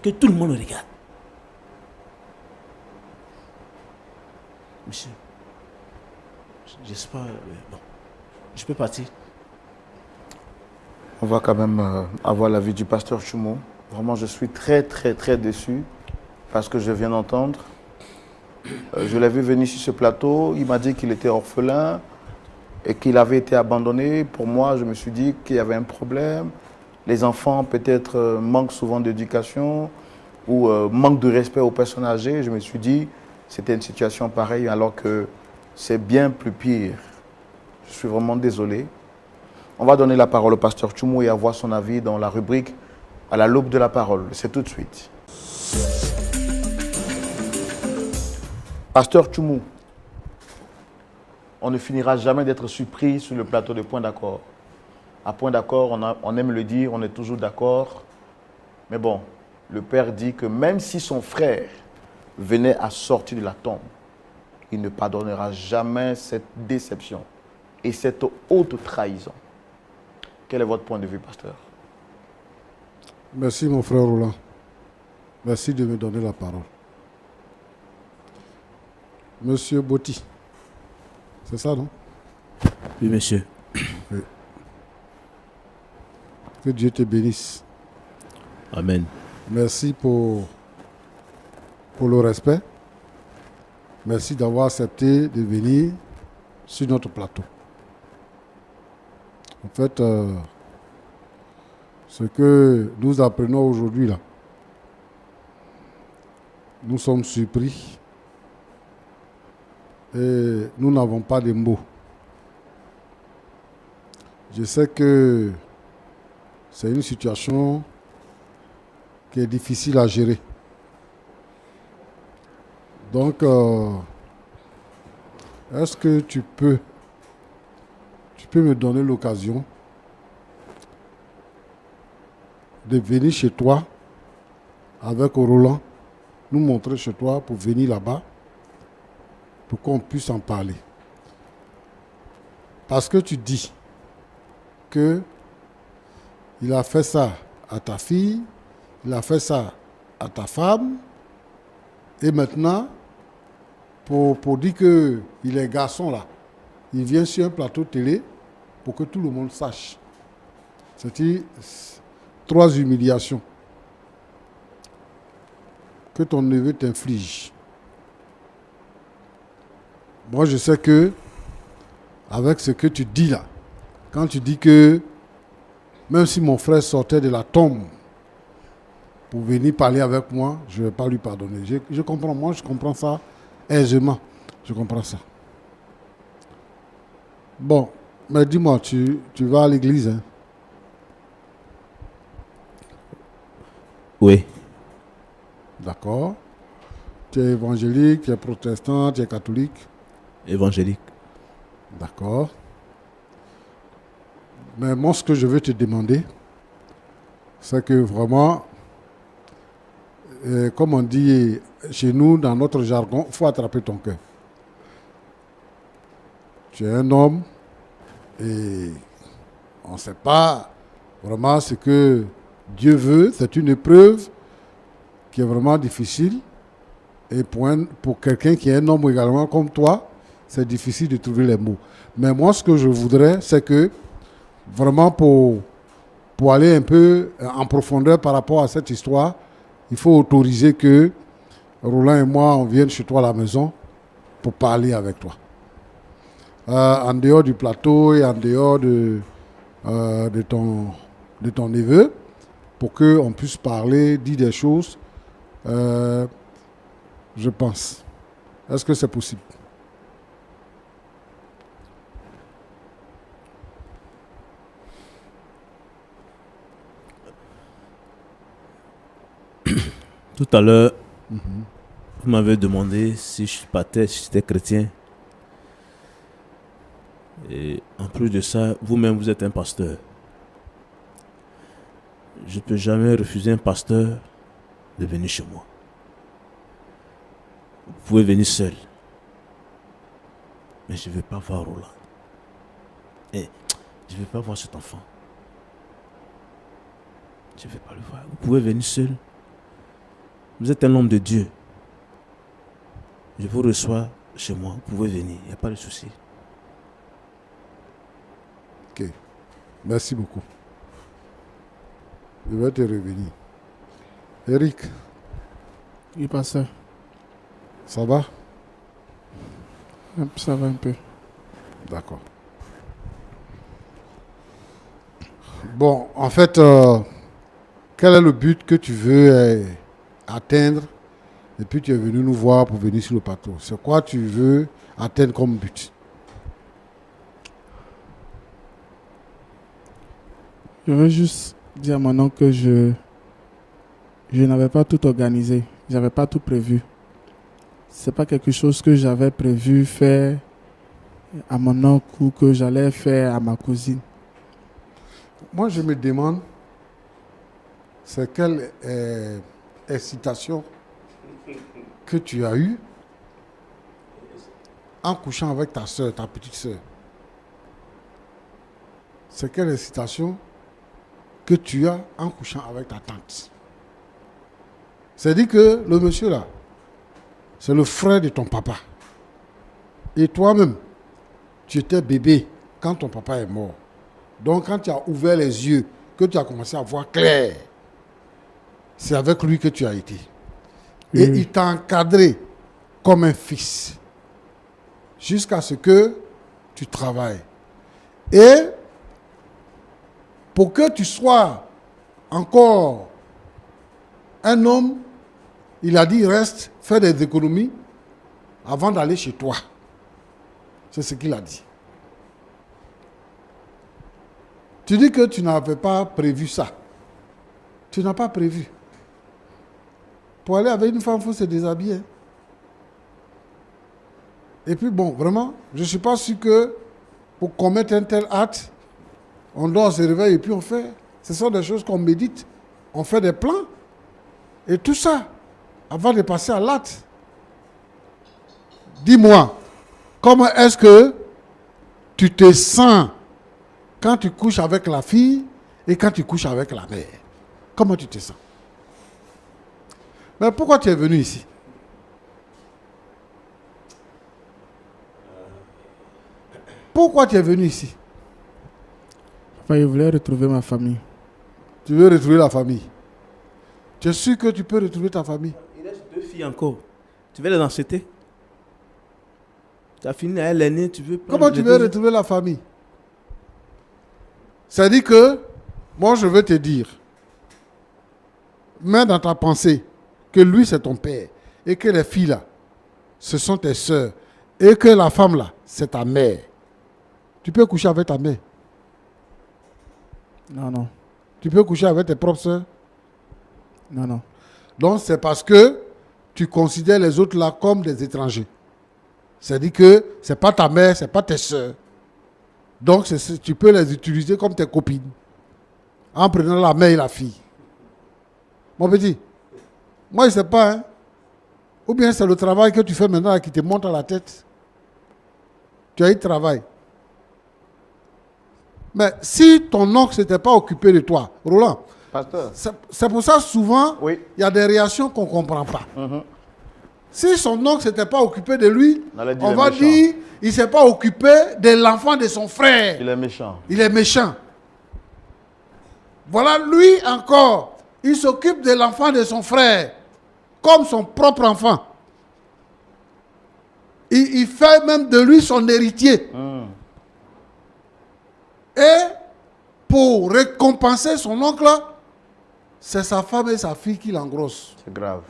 que tout le monde regarde. Monsieur, j'espère... Bon, je peux partir. On va quand même avoir l'avis du pasteur Tchoumou. Vraiment, je suis très, très, très déçu parce que je viens d'entendre. Je l'ai vu venir sur ce plateau. Il m'a dit qu'il était orphelin et qu'il avait été abandonné. Pour moi, je me suis dit qu'il y avait un problème. Les enfants, peut-être, manquent souvent d'éducation ou manquent de respect aux personnes âgées. Je me suis dit c'était une situation pareille alors que c'est bien plus pire. Je suis vraiment désolé. On va donner la parole au pasteur Tchoumou et avoir son avis dans la rubrique à la loupe de la parole. C'est tout de suite. Pasteur Tchoumou, on ne finira jamais d'être surpris sur le plateau de Point d'accord. À Point d'accord, on aime le dire, on est toujours d'accord. Mais bon, le Père dit que même si son frère venait à sortir de la tombe, il ne pardonnera jamais cette déception et cette haute trahison. Quel est votre point de vue, pasteur? Merci mon frère Roland. Merci de me donner la parole. Monsieur Botti, c'est ça, non? Oui, monsieur. Oui. Que Dieu te bénisse. Amen. Merci pour le respect. Merci d'avoir accepté de venir sur notre plateau. En fait, ce que nous apprenons aujourd'hui, là, nous sommes surpris et nous n'avons pas de mots. Je sais que c'est une situation qui est difficile à gérer. Donc, est-ce que tu peux me donner l'occasion de venir chez toi avec Roland, nous montrer chez toi pour venir là-bas, pour qu'on puisse en parler. Parce que tu dis que il a fait ça à ta fille, il a fait ça à ta femme, et maintenant, pour dire qu'il est garçon là, il vient sur un plateau télé pour que tout le monde sache. C'est-à-dire 3 humiliations que ton neveu t'inflige. Moi, je sais que, avec ce que tu dis là, quand tu dis que même si mon frère sortait de la tombe pour venir parler avec moi, je ne vais pas lui pardonner. Je comprends, moi, je comprends ça aisément. Je comprends ça. Bon, mais dis-moi, tu vas à l'église, hein? Oui. D'accord. Tu es évangélique, tu es protestant, tu es catholique. Évangélique. D'accord. Mais moi, ce que je veux te demander, c'est que vraiment, comme on dit chez nous, dans notre jargon, il faut attraper ton cœur. Tu es un homme et on ne sait pas vraiment ce que Dieu veut. C'est une épreuve qui est vraiment difficile. Et pour quelqu'un qui est un homme également comme toi, c'est difficile de trouver les mots. Mais moi, ce que je voudrais, c'est que vraiment pour aller un peu en profondeur par rapport à cette histoire, il faut autoriser que Roland et moi, on vienne chez toi à la maison pour parler avec toi. En dehors du plateau et en dehors de ton neveu, pour qu'on puisse parler, dire des choses, je pense. Est-ce que c'est possible? Tout à l'heure, vous m'avez demandé si je partais, si j'étais chrétien. Et en plus de ça, vous-même, vous êtes un pasteur. Je ne peux jamais refuser un pasteur de venir chez moi. Vous pouvez venir seul. Mais je ne vais pas voir Roland. Et je ne vais pas voir cet enfant. Je ne vais pas le voir. Vous pouvez venir seul. Vous êtes un homme de Dieu. Je vous reçois chez moi. Vous pouvez venir. Il n'y a pas de souci. Ok. Merci beaucoup. Je vais te revenir. Eric, Oui, pasteur. ça va? Ça va un peu. D'accord. Bon, en fait, quel est le but que tu veux atteindre? Et puis tu es venu nous voir pour venir sur le plateau. C'est quoi tu veux atteindre comme but? Je veux juste dire maintenant que je n'avais pas tout organisé. Je n'avais pas tout prévu. C'est pas quelque chose que j'avais prévu faire à mon oncle ou que j'allais faire à ma cousine. Moi, je me demande, c'est quelle excitation que tu as eue en couchant avec ta soeur, ta petite soeur. C'est quelle excitation que tu as en couchant avec ta tante. C'est-à-dire que le monsieur là, c'est le frère de ton papa. Et toi-même, tu étais bébé quand ton papa est mort. Donc quand tu as ouvert les yeux, que tu as commencé à voir clair, c'est avec lui que tu as été. Et il t'a encadré comme un fils. Jusqu'à ce que tu travailles. Et pour que tu sois encore un homme, il a dit reste, fais des économies avant d'aller chez toi. C'est ce qu'il a dit. Tu dis que tu n'avais pas prévu ça. Tu n'as pas prévu. Pour aller avec une femme, il faut se déshabiller. Et puis bon, vraiment, je ne suis pas sûr que pour commettre un tel acte, on doit se réveiller et puis on fait. Ce sont des choses qu'on médite. On fait des plans. Et tout ça, avant de passer à l'acte. Dis-moi, comment est-ce que tu te sens quand tu couches avec la fille et quand tu couches avec la mère? Comment tu te sens? Mais pourquoi tu es venu ici? Pourquoi tu es venu ici? Enfin, je voulais retrouver ma famille. Tu veux retrouver la famille. Tu es sûr que tu peux retrouver ta famille? Il reste 2 filles encore. Tu veux les enceter? Tu as fini, elle est née, tu veux prendre Comment tu les veux deux- retrouver la famille? C'est-à-dire que, moi je veux te dire, mets dans ta pensée que lui c'est ton père et que les filles là, ce sont tes soeurs et que la femme là, c'est ta mère. Tu peux coucher avec ta mère. Non, non. Tu peux coucher avec tes propres soeurs. Non, non. Donc c'est parce que tu considères les autres là comme des étrangers. C'est-à-dire que ce n'est pas ta mère, ce n'est pas tes soeurs. Donc tu peux les utiliser comme tes copines. En prenant la mère et la fille. Mon petit, moi je ne sais pas. Hein. Ou bien c'est le travail que tu fais maintenant là, qui te monte à la tête. Tu as eu travail. Mais si ton oncle ne s'était pas occupé de toi, Roland, Pasteur, c'est pour ça souvent, oui. il y a des réactions qu'on ne comprend pas. Si son oncle ne s'était pas occupé de lui, On allait dire on il est va méchant. dire il ne s'est pas occupé de l'enfant de son frère. Il est méchant. Il est méchant. Voilà, lui encore, il s'occupe de l'enfant de son frère, comme son propre enfant. Il fait même de lui son héritier. Et pour récompenser son oncle, c'est sa femme et sa fille qui l'engrossent. C'est grave.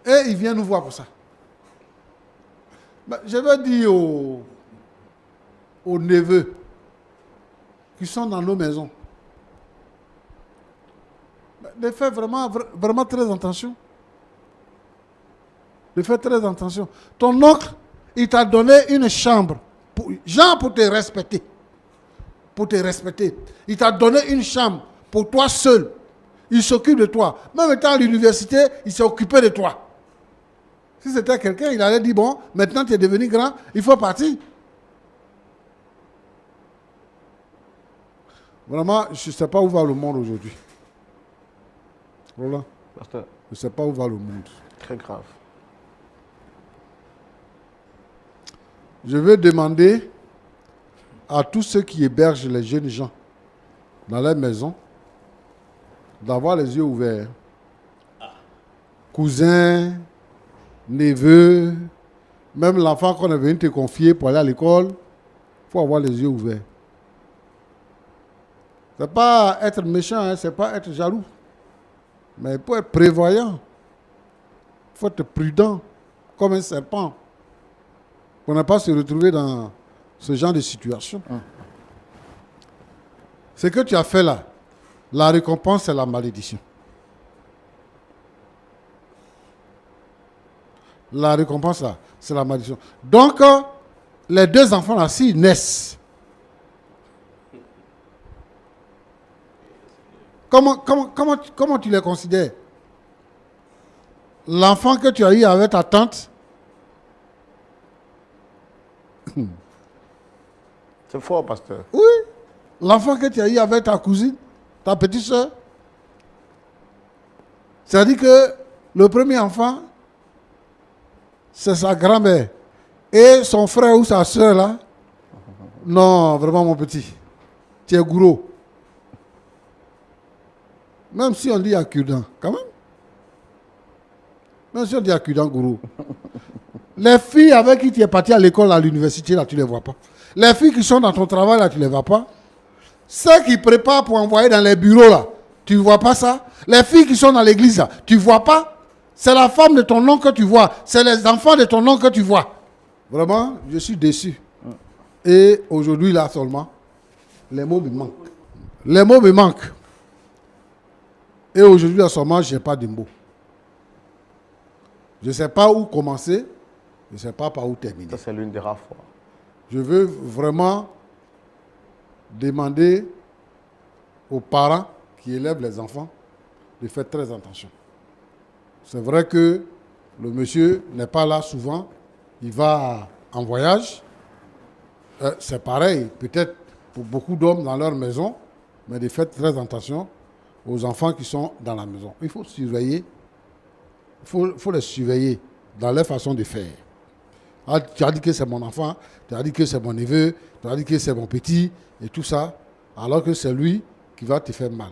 Et il vient nous voir pour ça. Ben, je vais dire aux neveux qui sont dans nos maisons de faire vraiment très attention. De faire très attention. Ton oncle, il t'a donné une chambre, pour te respecter. Pour te respecter. Il t'a donné une chambre pour toi seul. Il s'occupe de toi. Même étant à l'université, il s'est occupé de toi. Si c'était quelqu'un, il allait dire, bon, maintenant tu es devenu grand, il faut partir. Vraiment, je ne sais pas où va le monde aujourd'hui. Voilà. Pasteur, Je ne sais pas où va le monde. très grave. Je veux demander à tous ceux qui hébergent les jeunes gens dans leur maison d'avoir les yeux ouverts. Cousins, neveux, même l'enfant qu'on est venu te confier pour aller à l'école, il faut avoir les yeux ouverts. Ce n'est pas être méchant, hein, ce n'est pas être jaloux. Mais il faut être prévoyant. Il faut être prudent, comme un serpent, pour ne pas se retrouver dans ce genre de situation. Ce que tu as fait là, la récompense, c'est la malédiction. La récompense là, c'est la malédiction. Donc, les deux enfants là, s'ils naissent, comment tu les considères? L'enfant que tu as eu avec ta tante, C'est fort, pasteur. oui. L'enfant que tu as eu avec ta cousine, ta petite soeur, c'est-à-dire que le premier enfant, c'est sa grand-mère. Et son frère ou sa soeur là, non, vraiment mon petit, tu es gourou. Même si on dit accudan, quand même. Même si on dit accudan, gourou. Les filles avec qui tu es parti à l'école, à l'université, là, tu ne les vois pas. Les filles qui sont dans ton travail, là, tu ne les vois pas. Ceux qui préparent pour envoyer dans les bureaux, là, tu ne vois pas ça. Les filles qui sont dans l'église, là, tu ne vois pas. C'est la femme de ton oncle que tu vois. C'est les enfants de ton oncle que tu vois. Vraiment, je suis déçu. Et aujourd'hui, là seulement, les mots me manquent. Les mots me manquent. Et aujourd'hui, là seulement, je n'ai pas de mots. Je ne sais pas où commencer. Je ne sais pas par où terminer. Ça, c'est l'une des rares fois. Je veux vraiment demander aux parents qui élèvent les enfants de faire très attention. C'est vrai que le monsieur n'est pas là souvent. Il va en voyage. C'est pareil, peut-être pour beaucoup d'hommes dans leur maison, mais de faire très attention aux enfants qui sont dans la maison. Il faut surveiller. Il faut les surveiller dans leur façon de faire. Ah, tu as dit que c'est mon enfant, tu as dit que c'est mon neveu, tu as dit que c'est mon petit, et tout ça, alors que c'est lui qui va te faire mal.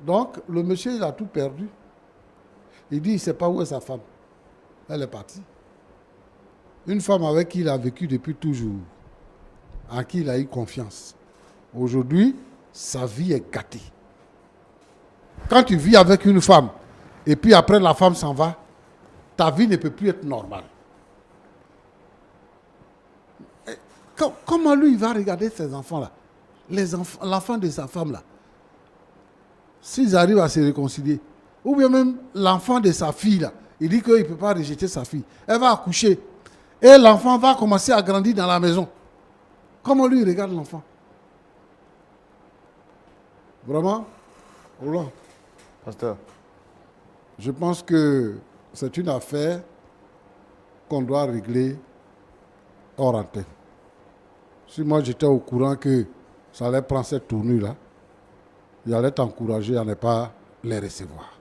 Donc, le monsieur, il a tout perdu. Il dit, il ne sait pas où est sa femme. Elle est partie. Une femme avec qui il a vécu depuis toujours, à qui il a eu confiance. Aujourd'hui, sa vie est gâtée. Quand tu vis avec une femme, et puis après la femme s'en va, ta vie ne peut plus être normale. Comment lui, il va regarder ses enfants-là, l'enfant de sa femme-là, s'ils arrivent à se réconcilier, ou bien même l'enfant de sa fille-là, il dit qu'il ne peut pas rejeter sa fille. Elle va accoucher, et l'enfant va commencer à grandir dans la maison. Comment lui, il regarde l'enfant? Vraiment, Roland, Pasteur, je pense que c'est une affaire qu'on doit régler hors antenne. Si moi j'étais au courant que ça allait prendre cette tournure-là, j'allais t'encourager à ne pas les recevoir.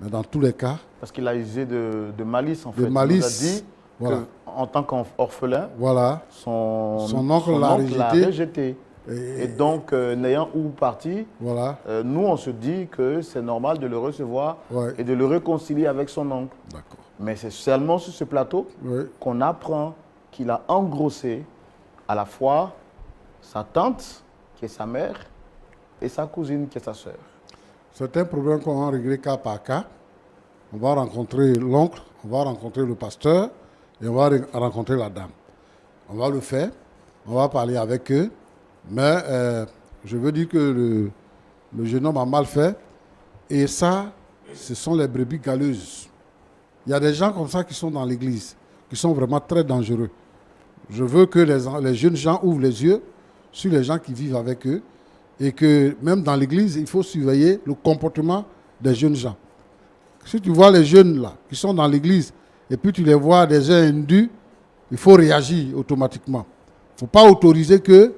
Mais dans tous les cas... parce qu'il a usé de malice, en fait. Malice, il nous a dit voilà. qu'en tant qu'orphelin, Voilà. son oncle l'a rejeté. Et donc, n'ayant où parti, voilà. Nous, on se dit que c'est normal de le recevoir Ouais. et de le réconcilier avec son oncle. D'accord. Mais c'est seulement sur ce plateau Oui. qu'on apprend qu'il a engrossé à la fois sa tante, qui est sa mère, et sa cousine, qui est sa sœur. C'est un problème qu'on va régler cas par cas. On va rencontrer l'oncle, on va rencontrer le pasteur et on va rencontrer la dame. On va le faire, on va parler avec eux. Mais je veux dire que le jeune homme a mal fait. Et ça, ce sont les brebis galeuses. Il y a des gens comme ça qui sont dans l'église, qui sont vraiment très dangereux. Je veux que les jeunes gens ouvrent les yeux sur les gens qui vivent avec eux. Et que même dans l'église, il faut surveiller le comportement des jeunes gens. Si tu vois les jeunes là, qui sont dans l'église, et puis tu les vois des uns indus, il faut réagir automatiquement. Il ne faut pas autoriser que